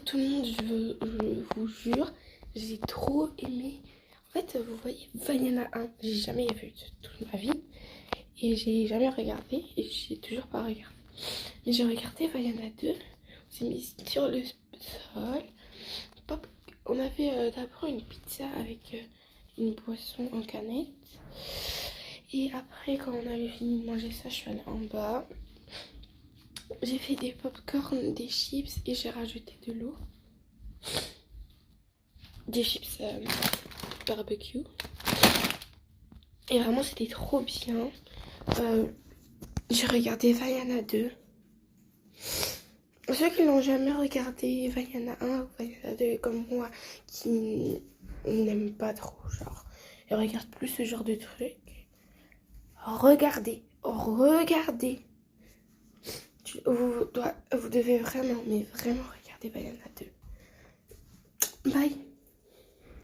tout le monde, je vous jure, j'ai trop aimé. En fait, vous voyez, Vaiana 1, j'ai jamais vu de toute ma vie. Et j'ai jamais regardé, et j'ai toujours pas regardé. Mais j'ai regardé Vaiana 2, on s'est mis sur le sol. Pop, on avait d'abord une pizza avec une boisson en canette. Et après, quand on avait fini de manger ça, je suis allée en bas. J'ai fait des pop-corn, des chips et j'ai rajouté de l'eau. Des chips barbecue. Et vraiment, c'était trop bien. J'ai regardé Vaiana 2. Ceux qui n'ont jamais regardé Vaiana 1 ou Vaiana 2 comme moi, qui n'aiment pas trop, genre, et regardent plus ce genre de trucs, regardez. Vous devez vraiment, mais vraiment regarder Vaiana 2.